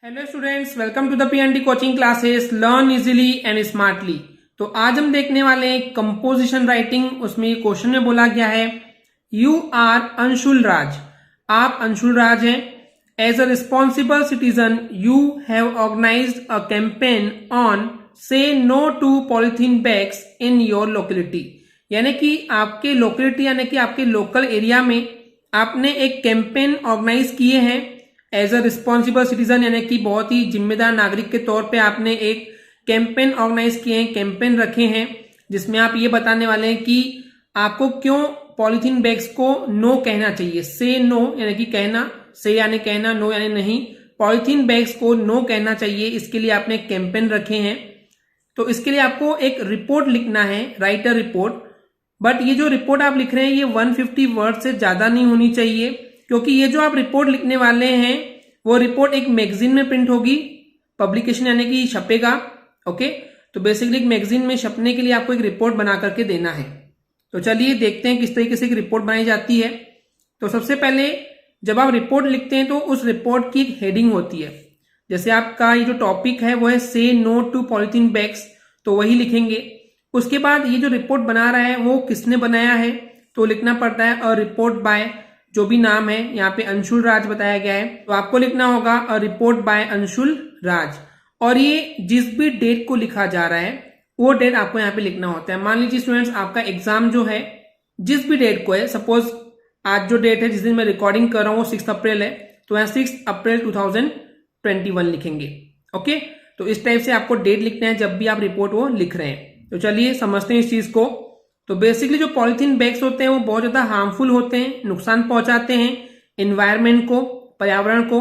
Hello students, welcome to the PND coaching classes learn easily and smartly. तो आज हम देखने वाले हैं कंपोजिशन राइटिंग। उसमें क्वेश्चन में बोला गया है यू आर अंशुल राज, आप अंशुल राज हैं। As a responsible citizen you have organised a campaign on say no to polythene bags in your locality. यानी कि आपके लोकेलिटी यानी कि आपके लोकल एरिया में आपने एक कैंपेन ऑर्गेनाइज किए हैं एज अ रिस्पॉन्सिबल सिटीजन, यानी कि बहुत ही जिम्मेदार नागरिक के तौर पे आपने एक कैंपेन ऑर्गेनाइज किए हैं, कैंपेन रखे हैं, जिसमें आप ये बताने वाले हैं कि आपको क्यों पॉलिथीन बैग्स को नो कहना चाहिए। से नो यानी कि कहना, से यानी कहना, नो यानी नहीं, पॉलिथीन बैग्स को नो कहना चाहिए। इसके लिए आपने कैंपेन रखे हैं। तो इसके लिए आपको एक रिपोर्ट लिखना है, राइट अ रिपोर्ट। बट ये जो रिपोर्ट आप लिख रहे हैं ये 150 वर्ड से ज्यादा नहीं होनी चाहिए, क्योंकि ये जो आप रिपोर्ट लिखने वाले हैं वो रिपोर्ट एक मैगजीन में प्रिंट होगी, पब्लिकेशन यानी कि छपेगा। ओके, तो बेसिकली एक मैगजीन में छपने के लिए आपको एक रिपोर्ट बना करके देना है। तो चलिए देखते हैं किस तरीके से एक रिपोर्ट बनाई जाती है। तो सबसे पहले जब आप रिपोर्ट लिखते हैं तो उस रिपोर्ट की एक हेडिंग होती है। जैसे आपका ये जो टॉपिक है वो है से नो टू पॉलिथीन बैग्स, तो वही लिखेंगे। उसके बाद ये जो रिपोर्ट बना रहा है वो किसने बनाया है, तो लिखना पड़ता है अ रिपोर्ट बाय, जो भी नाम है, यहाँ पे अंशुल राज बताया गया है, तो आपको लिखना होगा अ रिपोर्ट बाय अंशुल राज। और ये जिस भी डेट को लिखा जा रहा है वो डेट आपको यहाँ पे लिखना होता है। मान लीजिए स्टूडेंट्स, आपका एग्जाम जो है जिस भी डेट को है, सपोज आज जो डेट है जिस दिन मैं रिकॉर्डिंग कर रहा हूँ 6 अप्रैल है, तो यहाँ 6 अप्रैल 2021 लिखेंगे। ओके, तो इस टाइप से आपको डेट लिखना है जब भी आप रिपोर्ट वो लिख रहे हैं। तो चलिए समझते हैं इस चीज को। तो बेसिकली जो पॉलिथीन बैग्स होते हैं वो बहुत ज्यादा हार्मफुल होते हैं, नुकसान पहुंचाते हैं एनवायरमेंट को, पर्यावरण को।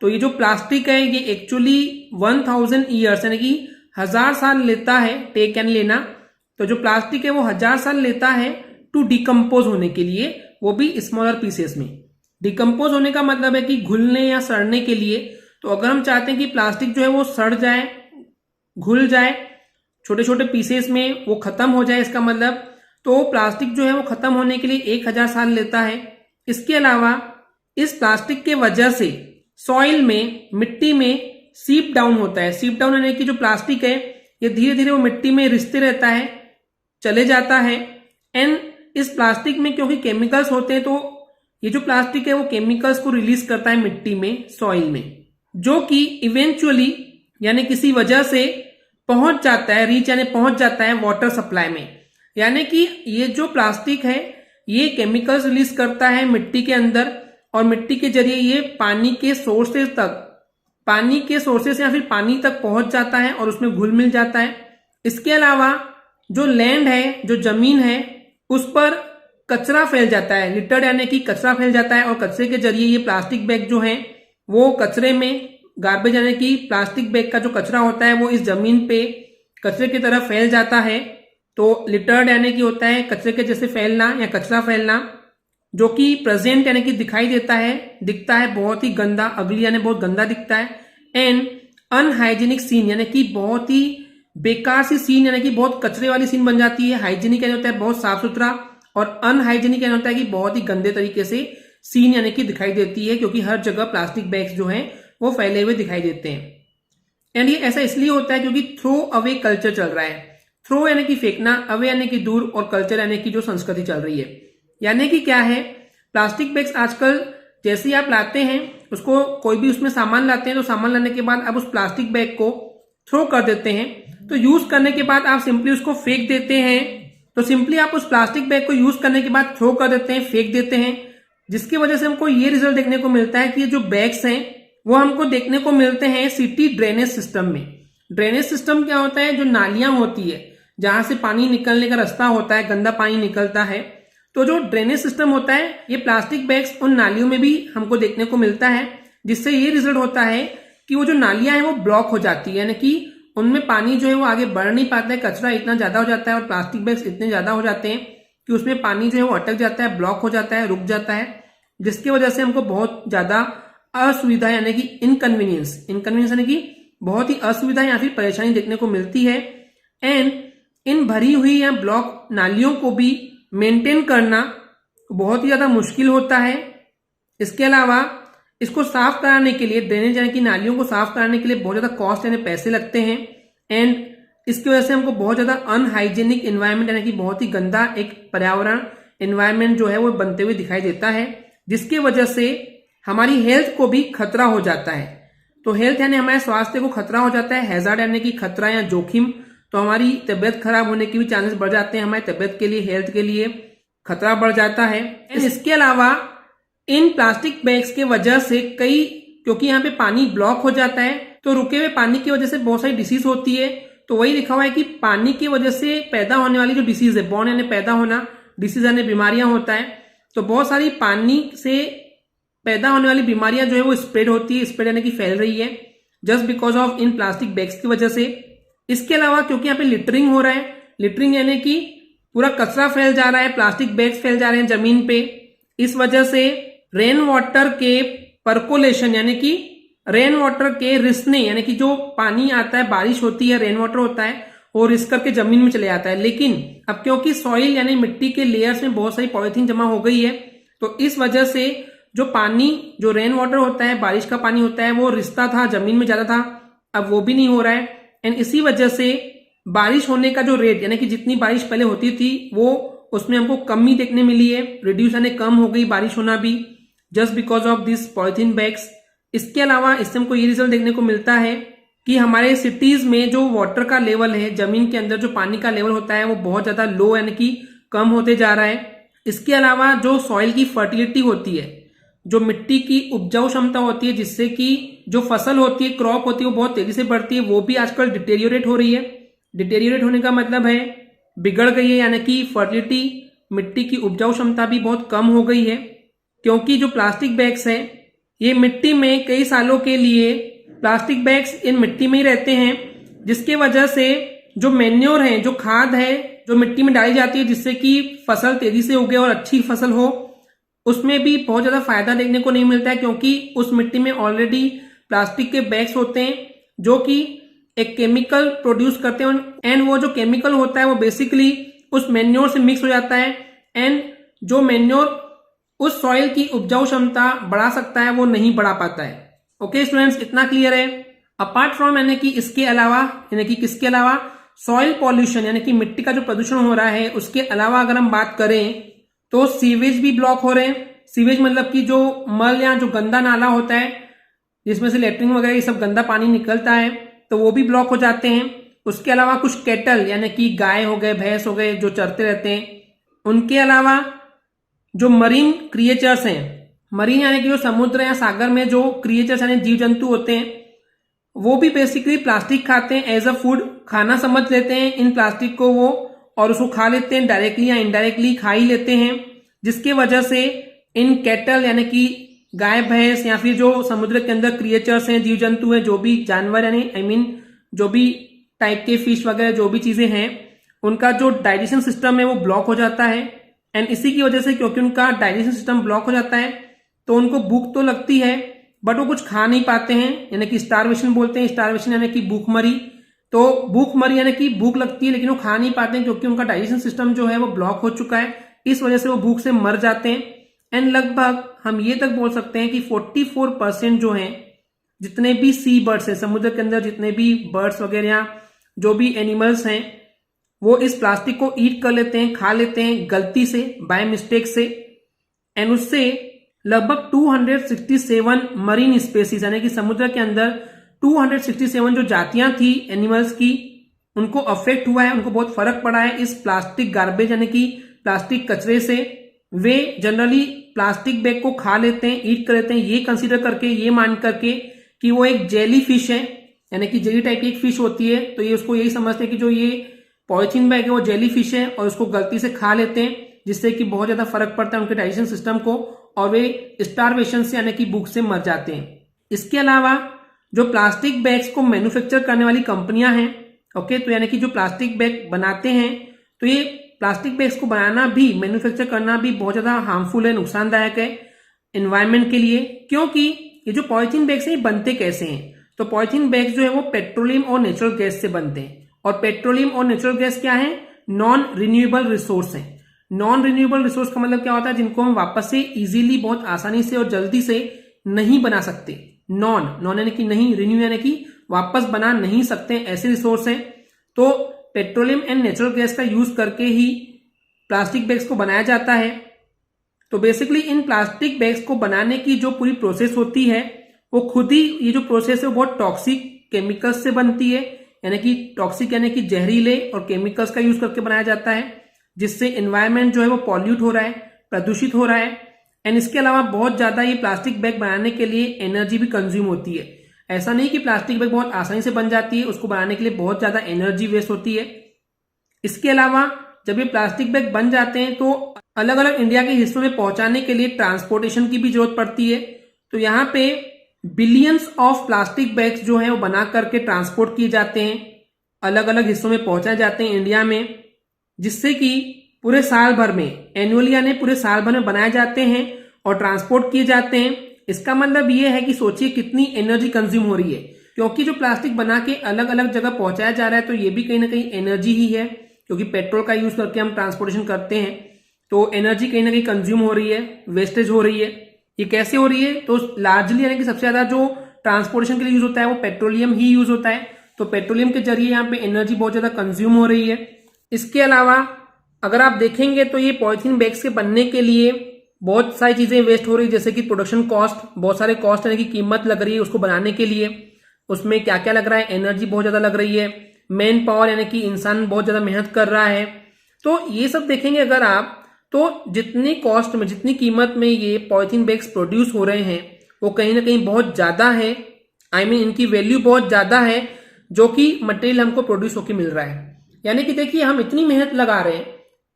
तो ये जो प्लास्टिक है ये एक्चुअली 1000 ईयर्स यानी कि 1000 साल लेता है, टेक एंड लेना। तो जो प्लास्टिक है वो 1000 साल लेता है टू डिकम्पोज होने के लिए, वो भी स्मॉलर पीसेस में। डिकम्पोज होने का मतलब है कि घुलने या सड़ने के लिए। तो अगर हम चाहते हैं कि प्लास्टिक जो है वो सड़ जाए, घुल जाए, छोटे छोटे पीसेस में वो खत्म हो जाए, इसका मतलब तो प्लास्टिक जो है वो खत्म होने के लिए 1000 साल लेता है। इसके अलावा इस प्लास्टिक के वजह से सॉइल में, मिट्टी में सीप डाउन होता है। सीप डाउन यानी कि जो प्लास्टिक है ये धीरे धीरे वो मिट्टी में रिसते रहता है, चले जाता है। एंड इस प्लास्टिक में क्योंकि केमिकल्स होते हैं तो ये जो प्लास्टिक है वो केमिकल्स को रिलीज करता है मिट्टी में, सॉइल में, जो कि इवेंचुअली यानी किसी वजह से पहुंच जाता है, रीच यानी पहुंच जाता है वाटर सप्लाई में। यानी कि ये जो प्लास्टिक है ये केमिकल्स रिलीज करता है मिट्टी के अंदर, और मिट्टी के जरिए ये पानी के सोर्सेज तक, पानी के सोर्सेज या फिर पानी तक पहुंच जाता है और उसमें घुल मिल जाता है। इसके अलावा जो लैंड है, जो जमीन है, उस पर कचरा फैल जाता है, लिटर्ड यानी कि कचरा फैल जाता है, और कचरे के जरिए ये प्लास्टिक बैग जो है वो कचरे में, गार्बेज यानी कि प्लास्टिक बैग का जो कचरा होता है वो इस जमीन पे कचरे की तरह फैल जाता है। तो लिटर्ड यानी कि होता है कचरे के जैसे फैलना या कचरा फैलना, जो कि प्रेजेंट यानी कि दिखाई देता है, दिखता है बहुत ही गंदा, अगली यानी बहुत गंदा दिखता है। एंड अनहाइजीनिक सीन यानी कि बहुत ही बेकार सी सीन यानी कि बहुत कचरे वाली सीन बन जाती है। हाइजीनिक यानी होता है बहुत साफ सुथरा, और अनहाइजीनिक यानी होता है कि बहुत ही गंदे तरीके से सीन यानी कि दिखाई देती है, क्योंकि हर जगह प्लास्टिक बैग्स जो हैं वो फैले हुए दिखाई देते हैं। एंड ये ऐसा इसलिए होता है क्योंकि थ्रो अवे कल्चर चल रहा है। थ्रो यानी कि फेंकना, अवे यानी कि दूर, और कल्चर यानी कि जो संस्कृति चल रही है। यानी कि क्या है, प्लास्टिक बैग्स आजकल जैसे ही आप लाते हैं, उसको कोई भी उसमें सामान लाते हैं तो सामान लाने के बाद आप उस प्लास्टिक बैग को थ्रो कर देते हैं। तो यूज करने के बाद आप सिंपली उसको फेंक देते हैं। तो सिंपली आप उस प्लास्टिक बैग को यूज करने के बाद थ्रो कर देते हैं, फेंक देते हैं, जिसकी वजह से हमको ये रिजल्ट देखने को मिलता है कि ये जो बैग्स हैं वो हमको देखने को मिलते हैं सिटी ड्रेनेज सिस्टम में। ड्रेनेज सिस्टम क्या होता है, जो नालियां होती है जहां से पानी निकलने का रास्ता होता है, गंदा पानी निकलता है, तो जो ड्रेनेज सिस्टम होता है ये प्लास्टिक बैग्स उन नालियों में भी हमको देखने को मिलता है, जिससे ये रिजल्ट होता है कि वो जो नालियां हैं वो ब्लॉक हो जाती है, यानी कि उनमें पानी जो है वो आगे बढ़ नहीं पाता है, कचरा इतना ज्यादा हो जाता है और प्लास्टिक बैग्स इतने ज्यादा हो जाते हैं कि उसमें पानी जो है वो अटक जाता है, ब्लॉक हो जाता है, रुक जाता है, जिसकी वजह से हमको बहुत ज्यादा असुविधा यानी कि इनकन्वीनियंस यानी कि बहुत ही असुविधा या फिर परेशानी देखने को मिलती है। एंड इन भरी हुई या ब्लॉक नालियों को भी मेंटेन करना बहुत ही ज्यादा मुश्किल होता है। इसके अलावा इसको साफ कराने के लिए, ड्रेनेज यानी कि नालियों को साफ कराने के लिए बहुत ज्यादा कॉस्ट यानी पैसे लगते हैं, एंड इसकी वजह से हमको बहुत ज्यादा अनहाइजेनिक एनवायरनमेंट यानी कि बहुत ही गंदा एक पर्यावरण एनवायरनमेंट जो है वो बनते हुए दिखाई देता है, जिसकी वजह से हमारी हेल्थ को भी खतरा हो जाता है। तो हेल्थ यानी हमारे स्वास्थ्य को खतरा हो जाता है, हैजार्ड यानी कि खतरा या जोखिम, तो हमारी तबियत खराब होने के भी चांसेस बढ़ जाते हैं, हमारी तबियत के लिए, हेल्थ के लिए खतरा बढ़ जाता है। इसके अलावा इन प्लास्टिक बैग्स के वजह से क्योंकि यहाँ पे पानी ब्लॉक हो जाता है, तो रुके हुए पानी की वजह से बहुत सारी डिसीज होती है। तो वही लिखा हुआ है कि पानी की वजह से पैदा होने वाली जो डिसीज है, बॉर्न यानी पैदा होना, डिसीज यानी बीमारियां होता है, तो बहुत सारी पानी से पैदा होने वाली बीमारियां जो है वो स्प्रेड होती है, स्प्रेड यानी कि फैल रही है just because of in plastic bags की वजह से। इसके अलावा क्योंकि यहाँ पे लिटरिंग हो रहा है, लिटरिंग यानी कि पूरा कचरा फैल जा रहा है, प्लास्टिक बैग्स फैल जा रहे हैं जमीन पे, इस वजह से रेन वाटर के परकोलेशन यानी कि रेन वाटर के रिसने यानी कि जो पानी आता है, बारिश होती है, रेन वाटर होता है, वो रिस करके जमीन में चले जाता है। लेकिन अब क्योंकि सॉइल यानी मिट्टी के लेयर्स में बहुत सारी पॉलिथीन जमा हो गई है, तो इस वजह से जो पानी, जो रेन वाटर होता है, बारिश का पानी होता है, वो रिसता था, जमीन में जाता था, अब वो भी नहीं हो रहा है। एंड इसी वजह से बारिश होने का जो रेट यानी कि जितनी बारिश पहले होती थी वो उसमें हमको कमी देखने मिली है, रिड्यूस यानी कम हो गई बारिश होना भी just because of this polythene bags. इसके अलावा इससे हमको ये रिजल्ट देखने को मिलता है कि हमारे सिटीज में जो वाटर का लेवल है, जमीन के अंदर जो पानी का लेवल होता है वो बहुत ज्यादा लो यानी कि कम होते जा रहा है। इसके अलावा जो सॉइल की फर्टिलिटी होती है, जो मिट्टी की उपजाऊ क्षमता होती है, जिससे कि जो फसल होती है, क्रॉप होती है, वो बहुत तेजी से बढ़ती है, वो भी आजकल डिटेरियोरेट हो रही है। डिटेरियोरेट होने का मतलब है बिगड़ गई है, यानी कि फर्टिलिटी, मिट्टी की उपजाऊ क्षमता भी बहुत कम हो गई है, क्योंकि जो प्लास्टिक बैग्स हैं ये मिट्टी में कई सालों के लिए प्लास्टिक बैग्स इन मिट्टी में ही रहते हैं, जिसके वजह से जो मैन्योर है, जो खाद है, जो मिट्टी में डाली जाती है जिससे कि फसल तेजी से उगे और अच्छी फसल हो, उसमें भी बहुत ज्यादा फायदा देखने को नहीं मिलता है, क्योंकि उस मिट्टी में ऑलरेडी प्लास्टिक के बैग्स होते हैं जो कि एक केमिकल प्रोड्यूस करते हैं, एंड वो जो केमिकल होता है वो बेसिकली उस मैन्योर से मिक्स हो जाता है, एंड जो मैन्योर उस सॉइल की उपजाऊ क्षमता बढ़ा सकता है वो नहीं बढ़ा पाता है। ओके स्टूडेंट्स, इतना क्लियर है। अपार्ट फ्रॉम यानी कि इसके अलावा, यानी कि किसके अलावा, सॉइल पॉल्यूशन यानी कि मिट्टी का जो प्रदूषण हो रहा है, उसके अलावा अगर हम बात करें तो सीवेज भी ब्लॉक हो रहे हैं। सीवेज मतलब कि जो मल या जो गंदा नाला होता है जिसमें से लेटरिन वगैरह ये सब गंदा पानी निकलता है, तो वो भी ब्लॉक हो जाते हैं। उसके अलावा कुछ कैटल यानी कि गाय हो गए, भैंस हो गए, जो चरते रहते हैं, उनके अलावा जो मरीन क्रिएचर्स हैं, मरीन यानी कि जो समुद्र या सागर में जो क्रिएचर्स यानी जीव जंतु होते हैं, वो भी बेसिकली प्लास्टिक खाते हैं, एज अ फूड खाना समझ लेते हैं इन प्लास्टिक को वो, और उसको खा लेते हैं, डायरेक्टली या इनडायरेक्टली खा ही लेते हैं, जिसके वजह से इन कैटल यानी कि गाय भैंस या फिर जो समुद्र के अंदर क्रिएचर्स हैं, जीव जंतु हैं, जो भी जानवर यानी जो भी टाइप के फिश वगैरह जो भी चीजें हैं, उनका जो डाइजेशन सिस्टम है वो ब्लॉक हो जाता है। एंड इसी की वजह से, क्योंकि उनका डाइजेशन सिस्टम ब्लॉक हो जाता है, तो उनको भूख तो लगती है बट वो कुछ खा नहीं पाते हैं, यानी कि स्टारवेशन बोलते हैं। स्टारवेशन यानी कि भूखमरी। तो भूखमरी यानी कि भूख लगती है लेकिन वो खा नहीं पाते हैं, क्योंकि उनका डाइजेशन सिस्टम जो है वो ब्लॉक हो चुका है, इस वजह से वो भूख से मर जाते हैं। एंड लगभग हम ये तक बोल सकते हैं कि 44% जो हैं, जितने भी सी बर्ड्स हैं, समुद्र के अंदर जितने भी बर्ड्स वगैरह जो भी एनिमल्स हैं, वो इस प्लास्टिक को ईट कर लेते हैं, खा लेते हैं गलती से, बाय मिस्टेक से। एंड उससे लगभग 267 मरीन स्पेसीज यानी कि समुद्र के अंदर 267 जो जातियां थी एनिमल्स की, उनको अफेक्ट हुआ है, उनको बहुत फर्क पड़ा है इस प्लास्टिक गार्बेज यानी कि प्लास्टिक कचरे से। वे जनरली प्लास्टिक बैग को खा लेते हैं, ईट कर लेते हैं, ये कंसीडर करके, ये मान करके कि वो एक जेली फिश है, यानी कि जेली टाइप की एक फिश होती है, तो ये उसको यही समझते हैं कि जो ये पॉलिथीन बैग है वो जेली फिश है, और उसको गलती से खा लेते हैं, जिससे कि बहुत ज्यादा फर्क पड़ता है उनके डाइजेशन सिस्टम को, और वे स्टारवेशन से यानी कि भूख से मर जाते हैं। इसके अलावा जो प्लास्टिक बैग्स को मैन्युफैक्चर करने वाली कंपनियां हैं, ओके, तो यानी कि जो प्लास्टिक बैग बनाते हैं, तो ये प्लास्टिक बैग्स को बनाना भी, मैन्युफैक्चर करना भी बहुत ज्यादा हार्मफुल है, नुकसानदायक है एनवायरमेंट के लिए। क्योंकि ये जो पॉलिथीन बैग्स हैं ये बनते कैसे हैं, तो पॉलिथीन बैग्स जो है वो पेट्रोलियम और नेचुरल गैस से बनते हैं, और पेट्रोलियम और नेचुरल गैस क्या है, नॉन रिन्यूएबल रिसोर्स है। नॉन रिन्यूएबल रिसोर्स का मतलब क्या होता है, जिनको हम वापस से इजीली, बहुत आसानी से और जल्दी से नहीं बना सकते। नॉन यानी कि नहीं, रिन्यू यानी कि वापस बना नहीं सकते, ऐसे रिसोर्स हैं। तो पेट्रोलियम एंड नेचुरल गैस का यूज करके ही प्लास्टिक बैग्स को बनाया जाता है। तो बेसिकली इन प्लास्टिक बैग्स को बनाने की जो पूरी प्रोसेस होती है वो खुद ही, ये जो प्रोसेस है वो बहुत टॉक्सिक केमिकल्स से बनती है, यानी कि टॉक्सिक यानी कि जहरीले और केमिकल्स का यूज करके बनाया जाता है, जिससे एनवायरमेंट जो है वो पॉल्यूट हो रहा है, प्रदूषित हो रहा है। एंड इसके अलावा बहुत ज्यादा ये प्लास्टिक बैग बनाने के लिए एनर्जी भी कंज्यूम होती है। ऐसा नहीं कि प्लास्टिक बैग बहुत आसानी से बन जाती है, उसको बनाने के लिए बहुत ज्यादा एनर्जी वेस्ट होती है। इसके अलावा जब ये प्लास्टिक बैग बन जाते हैं तो अलग अलग इंडिया के हिस्सों में पहुंचाने के लिए ट्रांसपोर्टेशन की भी जरूरत पड़ती है। तो यहाँ पे बिलियंस ऑफ प्लास्टिक बैग्स जो है वो बना करके ट्रांसपोर्ट किए जाते हैं, अलग अलग हिस्सों में पहुंचाए जाते हैं इंडिया में, जिससे कि पूरे साल भर में, एनुअली यानी पूरे साल भर में बनाए जाते हैं और ट्रांसपोर्ट किए जाते हैं। इसका मतलब ये है कि सोचिए कितनी एनर्जी कंज्यूम हो रही है, क्योंकि जो प्लास्टिक बना के अलग अलग जगह पहुंचाया जा रहा है तो ये भी कहीं ना कहीं एनर्जी ही है, क्योंकि पेट्रोल का यूज करके हम ट्रांसपोर्टेशन करते हैं, तो एनर्जी कहीं ना कहीं कंज्यूम हो रही है, वेस्टेज हो रही है। ये कैसे हो रही है? तो लार्जली यानी कि सबसे ज्यादा जो ट्रांसपोर्टेशन के लिए यूज होता है वो पेट्रोलियम ही यूज होता है। तो पेट्रोलियम के जरिए यहाँ पे एनर्जी बहुत ज्यादा कंज्यूम हो रही है। इसके अलावा अगर आप देखेंगे तो ये पॉलिथीन बैग्स के बनने के लिए बहुत सारी चीजें वेस्ट हो रही है, जैसे कि प्रोडक्शन कॉस्ट, बहुत सारे कॉस्ट यानी कि कीमत लग रही है उसको बनाने के लिए। उसमें क्या क्या लग रहा है? एनर्जी बहुत ज्यादा लग रही है, मैन पावर यानी कि इंसान बहुत ज्यादा मेहनत कर रहा है। तो ये सब देखेंगे अगर आप, तो जितनी कॉस्ट में, जितनी कीमत में ये पॉलिथीन बैग्स प्रोड्यूस हो रहे हैं वो कहीं ना कहीं बहुत ज्यादा है। आई मीन इनकी वैल्यू बहुत ज्यादा है जो कि मटेरियल हमको प्रोड्यूस होकर मिल रहा है। यानी कि देखिए हम इतनी मेहनत लगा रहे हैं,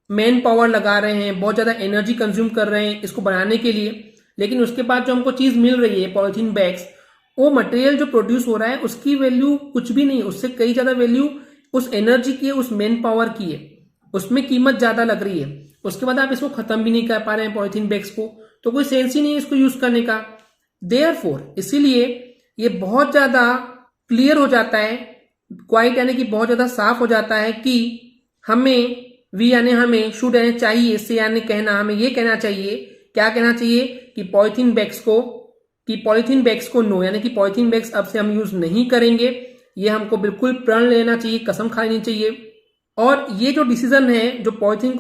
मैन पावर लगा रहे हैं, बहुत ज्यादा एनर्जी कंज्यूम कर रहे हैं इसको बनाने के लिए, लेकिन उसके बाद जो हमको चीज मिल रही है पॉलिथीन बैग्स, वो मटेरियल जो प्रोड्यूस हो रहा है उसकी वैल्यू कुछ भी नहीं, उससे कई ज्यादा वैल्यू उस एनर्जी की है, उस मैन पावर की है, उसमें कीमत ज्यादा लग रही है। उसके बाद आप इसको खत्म भी नहीं कर पा रहे हैं पॉलिथीन बैग्स को, तो कोई सेंस ही नहीं है इसको यूज करने का। देयरफॉर इसीलिए ये बहुत ज्यादा क्लियर हो जाता है, क्वाइट यानी कि बहुत ज्यादा साफ हो जाता है कि हमें वी यानी हमें, शुड यानी चाहिए, से यानी कहना, हमें ये कहना चाहिए, क्या कहना चाहिए कि पॉलिथीन बैग्स को नो, यानी कि पॉलिथीन बैग्स अब से हम यूज नहीं करेंगे। ये हमको बिल्कुल प्रण लेना चाहिए, कसम खा लेनी चाहिए। और ये जो डिसीजन है जो पॉलिथीन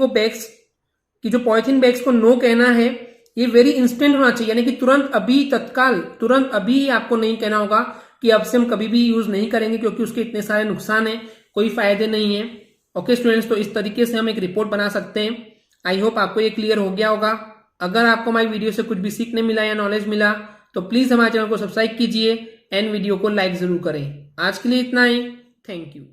बैग्स को नो कहना है, ये वेरी इंस्टेंट होना चाहिए, यानी कि तुरंत अभी, तत्काल, तुरंत अभी आपको नहीं कहना होगा कि अब से हम कभी भी यूज नहीं करेंगे, क्योंकि उसके इतने सारे नुकसान है, कोई फायदे नहीं है। ओके स्टूडेंट्स, तो इस तरीके से हम एक रिपोर्ट बना सकते हैं। आई होप आपको ये क्लियर हो गया होगा। अगर आपको हमारी वीडियो से कुछ भी सीखने मिला या नॉलेज मिला तो प्लीज हमारे चैनल को सब्सक्राइब कीजिए एंड वीडियो को लाइक जरूर करें। आज के लिए इतना ही, थैंक यू।